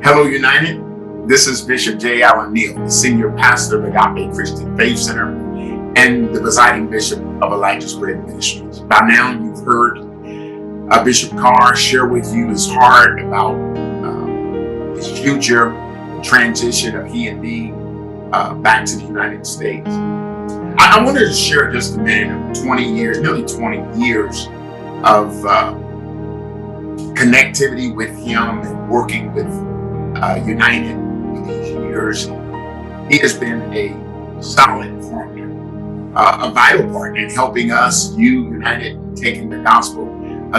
Hello, United. This is Bishop J. Allen Neal, the senior pastor of Agape Christian Faith Center and the presiding bishop of Elijah's Bread Ministries. By now, you've heard Bishop Carr share with you his heart about his future, the transition of he and me back to the United States. I wanted to share just a minute of 20 years, nearly 20 years of connectivity with him and working with United for these years. He has been a solid partner, a vital partner in helping us, United, taking the gospel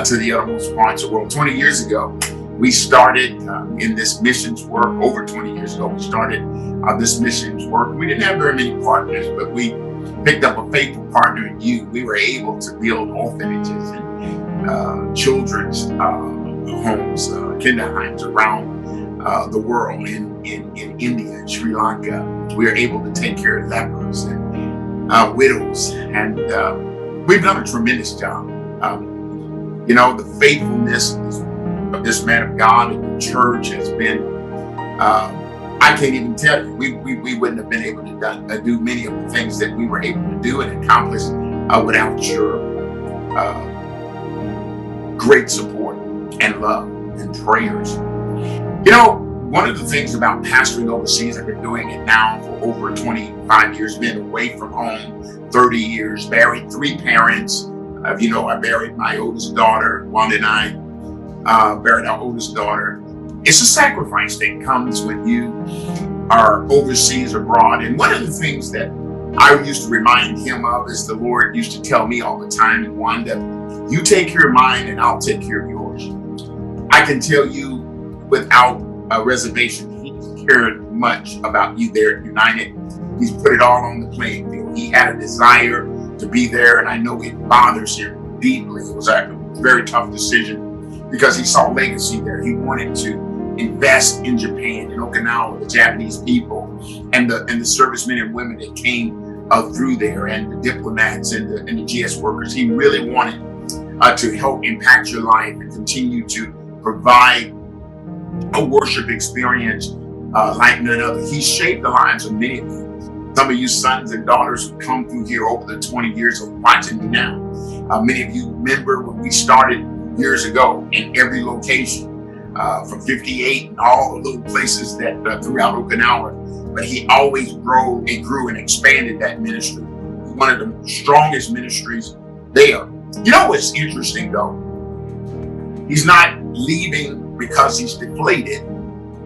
to the uttermost parts of the world. 20 years ago, we started in this missions work. Over 20 years ago, we started this missions work. We didn't have very many partners, but we picked up a faithful partner in you. We were able to build orphanages and children's homes, kinderheims around the world, in India and Sri Lanka. We are able to take care of lepers and widows, and we've done a tremendous job. The faithfulness of this man of God in the church has been, I can't even tell you, we wouldn't have been able to do many of the things that we were able to do and accomplish without your great support and love and prayers. One of the things about pastoring overseas, I've been doing it now for over 25 years, been away from home 30 years, buried 3 parents. I buried my oldest daughter, Wanda, and I buried our oldest daughter. It's a sacrifice that comes when you are overseas abroad. And one of the things that I used to remind him of is the Lord used to tell me all the time, and Wanda, you take care of mine and I'll take care of yours. I can tell you without a reservation, he cared much about you there at United. He's put it all on the playing field. He had a desire to be there, and I know it bothers him deeply. It was a very tough decision because he saw legacy there. He wanted to invest in Japan and Okinawa, the Japanese people, and the servicemen and women that came through there, and the diplomats and the GS workers. He really wanted to help impact your life and continue to provide a worship experience like none other. He shaped the lives of many of you. Some of you sons and daughters who come through here over the 20 years of watching me now. Many of you remember when we started years ago in every location, from 58 and all the little places that throughout Okinawa. But he always grew and expanded that ministry. One of the strongest ministries there. What's interesting though? He's not leaving because he's deflated.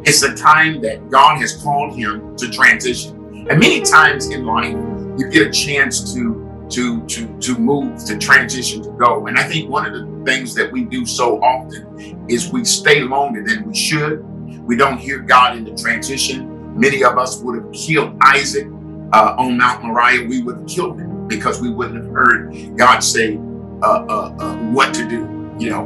It's a time that God has called him to transition. And many times in life, you get a chance to move, to transition, to go. And I think one of the things that we do so often is we stay longer than we should. We don't hear God in the transition. Many of us would have killed Isaac on Mount Moriah. We would have killed him because we wouldn't have heard God say what to do.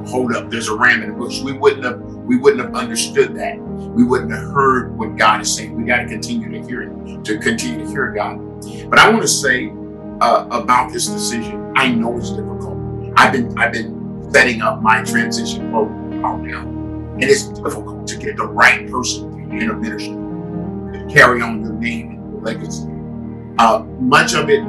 Hold up, there's a ram in the bush. We wouldn't have understood that. We wouldn't have heard what God is saying. We got to continue to hear it, to continue to hear God. But I want to say about this decision, I know it's difficult. I've been setting up my transition program all now, and it's difficult to get the right person in a ministry to carry on your name and your legacy. Much of it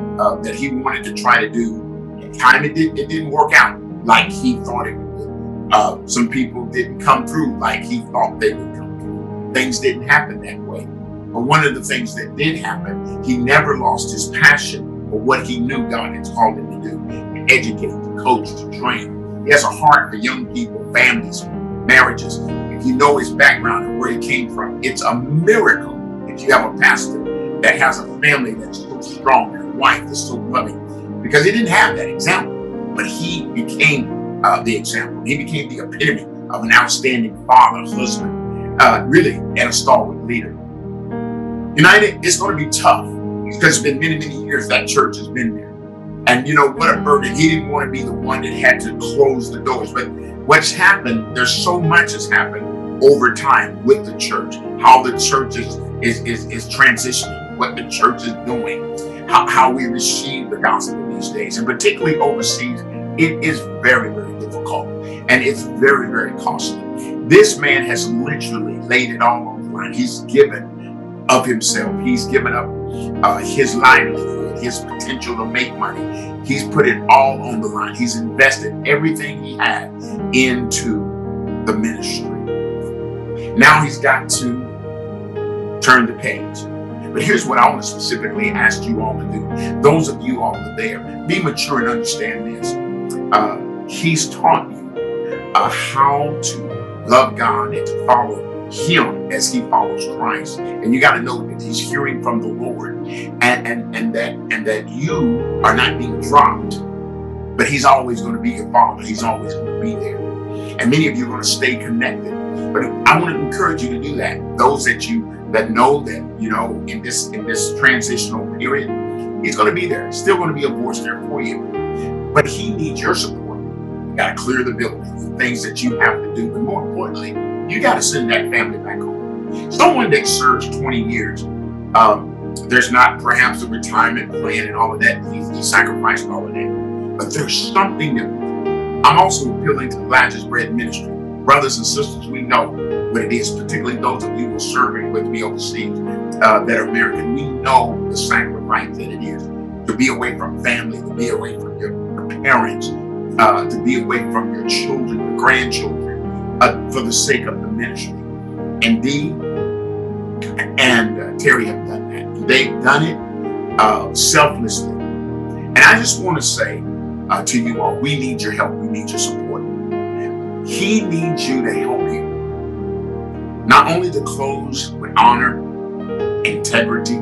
that he wanted to try to do, at time it didn't work out like he thought it would. Some people didn't come through like he thought they would come through. Things didn't happen that way. But one of the things that did happen, he never lost his passion for what he knew God had called him to do: to educate, to coach, to train. He has a heart for young people, families, marriages. If you know his background and where he came from, it's a miracle that you have a pastor that has a family that's so strong, and a wife that's so loving, because he didn't have that example. But he became the example. He became the epitome of an outstanding father, husband, really, and a stalwart leader. United, it's going to be tough because it's been many, many years that church has been there. And what a burden. He didn't want to be the one that had to close the doors. But what's happened, there's so much has happened over time with the church, how the church is transitioning, what the church is doing, how we receive the gospel these days, and particularly overseas. It is very, very difficult, and it's very, very costly. This man has literally laid it all on line. He's given of himself. He's given up his livelihood, his potential to make money. He's put it all on the line. He's invested everything he had into the ministry. Now he's got to turn the page. But here's what I want to specifically ask you all to do. Those of you all that are there, be mature and understand this. He's taught you how to love God and to follow him as he follows Christ. And you got to know that he's hearing from the Lord, and that you are not being dropped, but he's always going to be your father. He's always going to be there. And many of you are going to stay connected. But I want to encourage you to do that. Those that know that, in this transitional period, he's going to be there. Still going to be a voice there for you. But he needs your support. You got to clear the building, the things that you have to do. But more importantly, you got to send that family back home. Someone that serves 20 years, there's not perhaps a retirement plan and all of that. He sacrificed all of that. But there's something that I'm also appealing to the Elijah's Bread Ministry. Brothers and sisters, we know what it is, particularly those of you who are serving with me overseas that are American. We know the sacrifice that it is to be away from family, to be away from your parents, to be away from your children, your grandchildren, for the sake of the ministry. And Dee and Terry have done that. They've done it selflessly. And I just want to say to you all, we need your help. We need your support. He needs you to help him, not only to close with honor, integrity,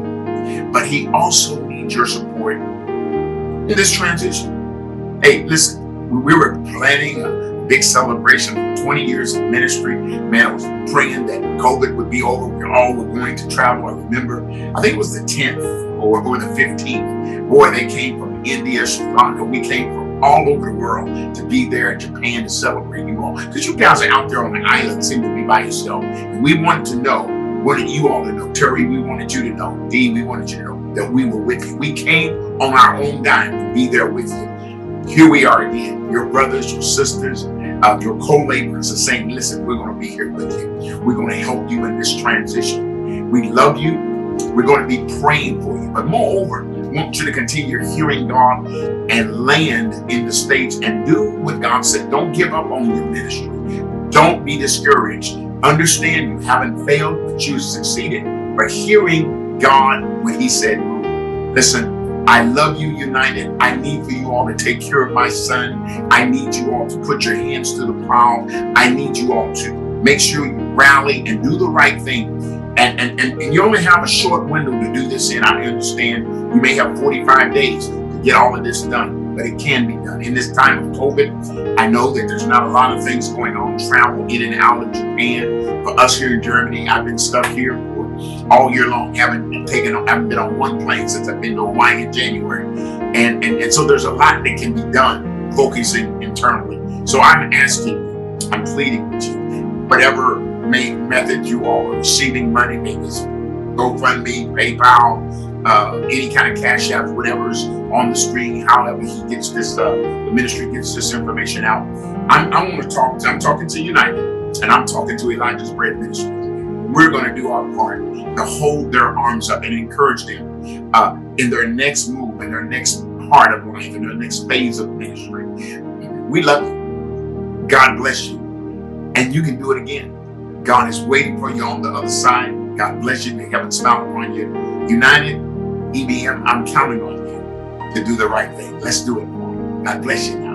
but he also needs your support in this transition. Hey, listen, we were planning a big celebration for 20 years of ministry. Man, I was praying that COVID would be over. We all were going to travel. I remember, I think it was the 10th or the 15th. Boy, they came from India, Sri Lanka. We came from all over the world to be there in Japan to celebrate you all. Because you guys are out there on the island, seem to be by yourself. And we wanted to know, wanted you all to know. Terry, we wanted you to know. Dee, we wanted you to know that we were with you. We came on our own dime to be there with you. Here we are again. Your brothers, your sisters, your co-laborers are saying, listen, we're going to be here with you. We're going to help you in this transition. We love you. We're going to be praying for you. But moreover, we want you to continue hearing God and land in the States and do what God said. Don't give up on your ministry. Don't be discouraged. Understand you haven't failed, but you succeeded. But hearing God when he said, listen, I love you, United. I need for you all to take care of my son. I need you all to put your hands to the plow. I need you all to make sure you rally and do the right thing. And you only have a short window to do this in. I understand you may have 45 days to get all of this done, but it can be done. In this time of COVID, I know that there's not a lot of things going on. Travel in and out of Japan. For us here in Germany, I've been stuck here for all year long. Haven't been on one plane since I've been to Hawaii in January. And so there's a lot that can be done focusing internally. So I'm asking you, I'm pleading with you, whatever method you all are receiving money, maybe it's GoFundMe, PayPal, any kind of cash app, whatever's on the screen, however he gets this, the ministry gets this information out. I'm talking to United, and I'm talking to Elijah's Bread Ministry. We're going to do our part to hold their arms up and encourage them in their next move, in their next part of life, in their next phase of ministry. We love you. God bless you. And you can do it again. God is waiting for you on the other side. God bless you. May heaven smile upon you. United, EBM, I'm counting on you to do the right thing. Let's do it. God bless you.